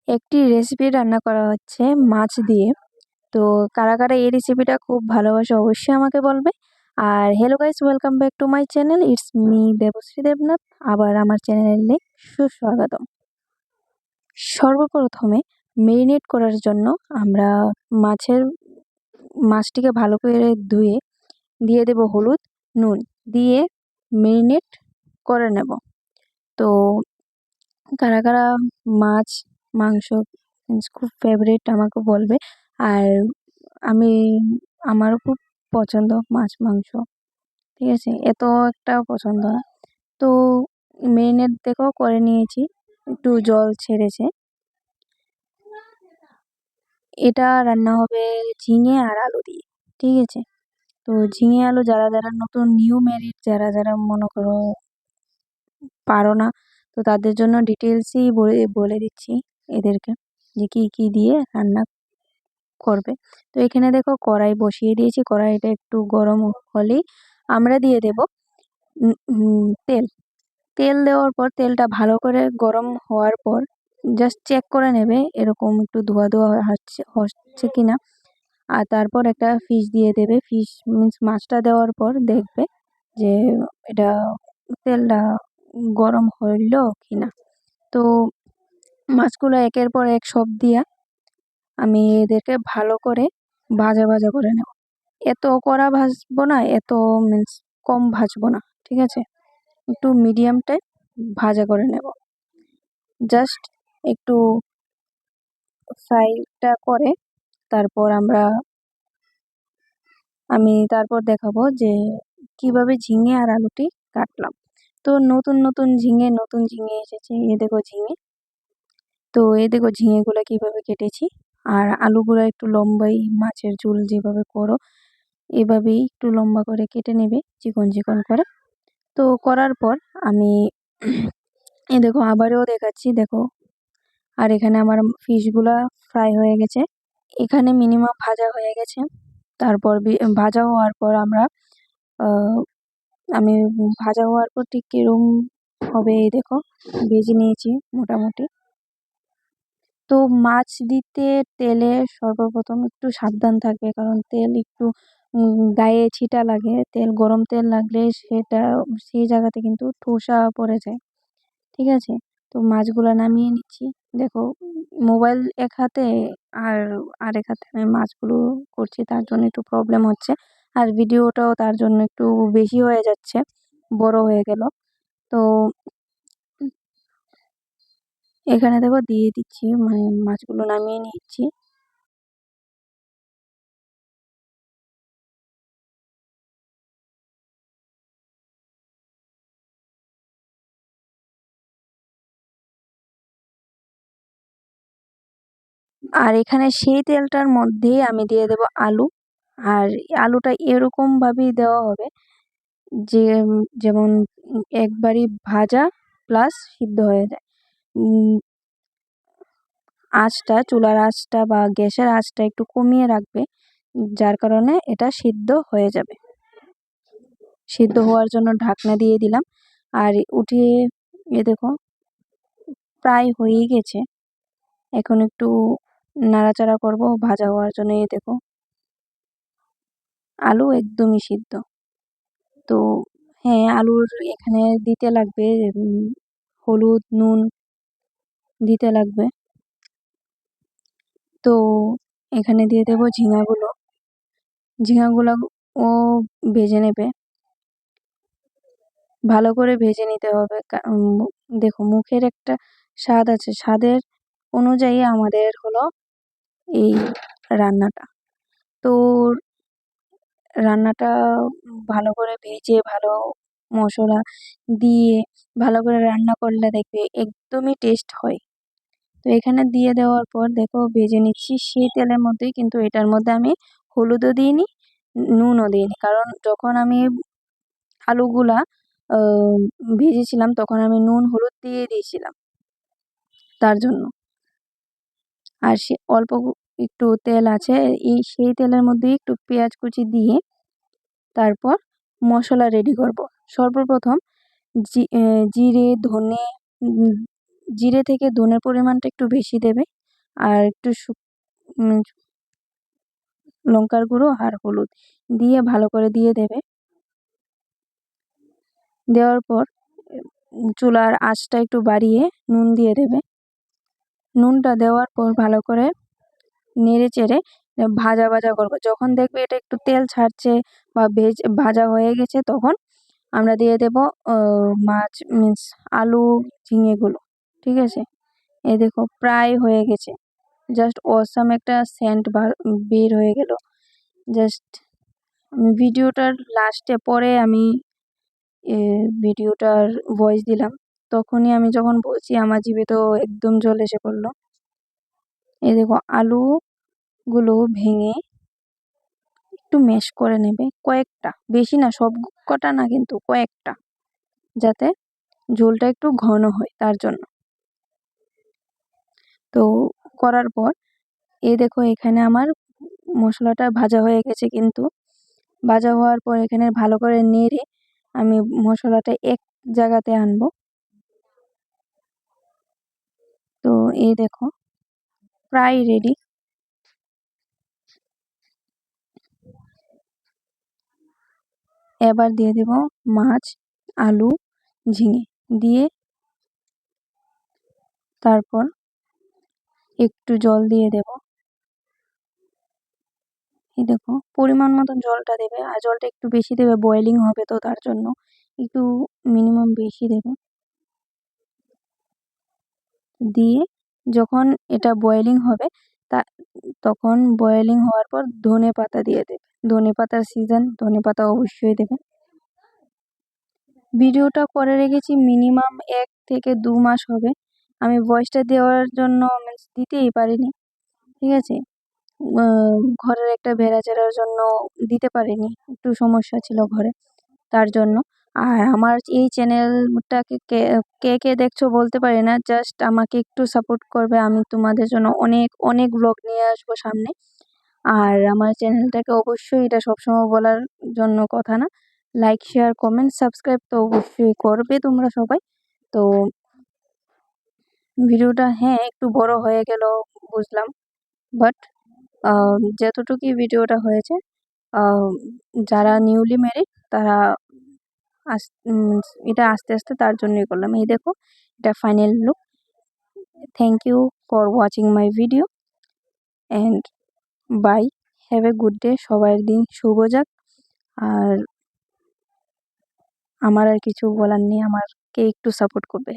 একটি রেসিপি রান্না করা হচ্ছে মাছ দিয়ে। তো কারা কারা এই রেসিপিটা খুব ভালোবাসে অবশ্যই আমাকে বলবে। আর hello guys, welcome back to my channel. It's me Debashree Debnath. আবার আমার চ্যানেলে সুস্বাগতম। সর্বপ্রথমে মেরিনেট করার জন্য আমরা মাছটিকে ভালো করে ধুয়ে দিয়ে দেব হলুদ, নুন দিয়ে মেরিনেট করে নেব। তো কারা কারা মাছ মাংস খুব ফেভারিট আমাকে বলবে। আর আমি আমারও খুব পছন্দ মাছ মাংস, ঠিক আছে, এত একটা পছন্দ না। তো মেরিনেট দেখো করে নিয়েছি, একটু জল ছেড়েছে। এটা রান্না হবে ঝিঙে আর আলু দিয়ে, ঠিক আছে। তো ঝিঙে আলু যারা যারা নতুন নিউ ম্যারিড, যারা যারা মনে করো পারো না, তো তাদের জন্য ডিটেলসই বলে দিচ্ছি এদেরকে যে কি কি দিয়ে রান্না করবে। তো এখানে দেখো কড়াই বসিয়ে দিয়েছি। কড়াইটা একটু গরম হলেই আমরা দিয়ে দেব তেল। তেল দেওয়ার পর তেলটা ভালো করে গরম হওয়ার পর জাস্ট চেক করে নেবে এরকম একটু ধোয়া ধোয়া হচ্ছে কিনা। আর তারপর একটা ফিশ দিয়ে দেবে। ফিশ মিন্স মাছটা দেওয়ার পর দেখবে যে এটা তেলটা গরম হইলো কিনা। তো মাছগুলো একের পর এক সব দিয়া আমি এদেরকে ভালো করে ভাজা ভাজা করে নেব। এত কড়া ভাজবো না, এত মিন্স কম ভাজবো না, ঠিক আছে, একটু মিডিয়াম টাইপ ভাজা করে নেব। জাস্ট একটু ফ্রাইটা করে তারপর আমি তারপর দেখাবো যে কিভাবে ঝিঙে আর আলুটি কাটলাম। তো নতুন ঝিঙে এসেছে, এ দেখো ঝিঙে। তো এই দেখো ঝিঙেগুলো কিভাবে কেটেছি। আর আলুগুলো একটু লম্বাই, মাছের ঝোল যেভাবে করো এভাবেই একটু লম্বা করে কেটে নেবে, চিকন চিকন করে। তো করার পর আমি এ দেখো আবারও দেখাচ্ছি, দেখো। আর এখানে আমার ফিশগুলা ফ্রাই হয়ে গেছে, এখানে মিনিমাম ভাজা হয়ে গেছে। তারপর ভাজা হওয়ার পর আহ, আমি ভাজা হওয়ার পর ঠিক কিরম হবে এই দেখো ভেজে নিয়েছি মোটামুটি। তো মাছ দিতে তেলে সর্বপ্রথম একটু সাবধান থাকবে, কারণ তেল একটু গায়ে ছিটা লাগে। গরম তেল লাগলে সেই জায়গাতে কিন্তু ঠোসা পড়ে যায়, ঠিক আছে। তো মাছগুলো নামিয়ে নিচ্ছি। দেখো মোবাইল এক হাতে আর আরেক হাতে আমি মাছগুলো করছি, তার জন্য একটু প্রবলেম হচ্ছে। আর ভিডিওটাও তার জন্য একটু বেশি হয়ে যাচ্ছে, বড় হয়ে গেল। তো এখানে দেখো দিয়ে দিচ্ছি, মানে মাছগুলো নামিয়ে নিচ্ছি। আর এখানে সেই তেলটার মধ্যেই আমি দিয়ে দেব আলু। আর আলুটা এরকম ভাবেই দেওয়া হবে যে যেমন একবারই ভাজা প্লাস সিদ্ধ হয়ে যায়। চুলার আঁচটা বা গ্যাসের আঁচটা একটু কমিয়ে রাখবে, যার কারণে এটা সিদ্ধ হয়ে যাবে। সিদ্ধ হওয়ার জন্য ঢাকনা দিয়ে দিলাম। আর উঠিয়ে দেখো প্রায় হয়েই গেছে। এখন একটু নাড়াচাড়া করব ভাজা হওয়ার জন্য। দেখো আলু একদমই সিদ্ধ। তো হ্যাঁ, আলুর এখানে দিতে লাগবে হলুদ, নুন দিতে লাগবে। তো এখানে দিয়ে দেবো ঝিঙাগুলো ও ভেজে নেবে, ভালো করে ভেজে নিতে হবে। দেখো মুখের একটা স্বাদ আছে, স্বাদের অনুযায়ী আমাদের হলো এই রান্নাটা। তো রান্নাটা ভালো করে ভেজে ভালো মশলা দিয়ে ভালো করে রান্না করলে দেখবে একদমই টেস্ট হয়। তো এখানে দিয়ে দেওয়ার পর দেখো ভেজে নিচ্ছি সেই তেলের মধ্যেই, কিন্তু এটার মধ্যে আমি হলুদও দিইনি, নুনও দিইনি, কারণ যখন আমি আলুগুলা ভেজেছিলাম তখন আমি নুন হলুদ দিয়ে দিয়েছিলাম, তার জন্য। আর সে অল্প একটু তেল আছে, সেই তেলের মধ্যে একটু পেঁয়াজ কুচি দিয়ে তারপর মশলা রেডি করব। সর্বপ্রথম জিরে ধনে, জিরে থেকে ধনের পরিমাণটা একটু বেশি দেবে। আর একটু লঙ্কার গুঁড়ো আর হলুদ দিয়ে ভালো করে দিয়ে দেবে। দেওয়ার পর চুলার আঁচটা একটু বাড়িয়ে নুন দিয়ে দেবে। নুনটা দেওয়ার পর ভালো করে নেড়ে চেড়ে ভাজা ভাজা করবো। যখন দেখবে এটা একটু তেল ছাড়ছে বা ভাজা হয়ে গেছে, তখন আমরা দিয়ে দেব মাছ মিন্স আলু ঝিঙেগুলো। ঠিক আছে, এই দেখো প্রায় হয়ে গেছে। জাস্ট অসাম একটা সেন্ট বের হয়ে গেল। জাস্ট ভিডিওটার লাস্টে পরে আমি ভিডিওটার ভয়েস দিলাম, তখনই আমি যখন বলছি আমার জিভে তো একদম জল এসে পড়লো। এই দেখো আলুগুলো ভেঙে একটু ম্যাশ করে নেবে, কয়েকটা, বেশি না, সব কটা না, কিন্তু কয়েকটা, যাতে ঝোলটা একটু ঘন হয় তার জন্য। তো করার পর এই দেখো এখানে আমার মশলাটা ভাজা হয়ে গেছে, কিন্তু ভাজা হওয়ার পর এখানে ভালো করে নেড়ে আমি মশলাটা এক জায়গাতে আনবো। তো এই দেখো প্রায় রেডি। এবার দিয়ে দেব মাছ, আলু, ঝিঙে দিয়ে তারপর একটু জল দিয়ে দেব। এই দেখো পরিমাণ মতন জলটা দেবে, আর জলটা একটু বেশি দেবে, বয়েলিং হবে তো তার জন্য একটু মিনিমাম বেশি দেবে। দিয়ে যখন এটা বয়েলিং হবে তখন বয়েলিং হওয়ার পর ধনে পাতা দিয়ে দেবে। ধনে পাতার সিজন, ধনে পাতা অবশ্যই দেবে। ভিডিওটা করে রেখেছি মিনিমাম 1 থেকে 2 মাস হবে। আমি ভয়েসটা দেওয়ার জন্য দিতেই পারিনি। ঠিক আছে, ঘরের একটা ভেড়াচারার জন্য দিতে পারিনি, একটু সমস্যা ছিল ঘরে, তার জন্য। আর আমার এই চ্যানেলটাকে কে কে কে দেখছো বলতে পারি না, জাস্ট আমাকে একটু সাপোর্ট করবে, আমি তোমাদের জন্য অনেক অনেক ব্লগ নিয়ে আসবো সামনে। আর আমার চ্যানেলটাকে অবশ্যই, এটা সবসময় বলার জন্য কথা না, লাইক শেয়ার কমেন্ট সাবস্ক্রাইব তো অবশ্যই করবে তোমরা সবাই। তো ভিডিওটা হ্যাঁ একটু বড় হয়ে গেল বুঝলাম, বাট যতটুকুই ভিডিওটা হয়েছে, যারা নিউলি ম্যারিড তারা এটা আস্তে আস্তে তার জন্যই করলাম। এই দেখো এটা final look. Thank you for watching my video and bye, have a good day. সবার দিন শুভ যাক। আর আমার আর কিছু বলার নেই, আমাকে একটু সাপোর্ট করবে।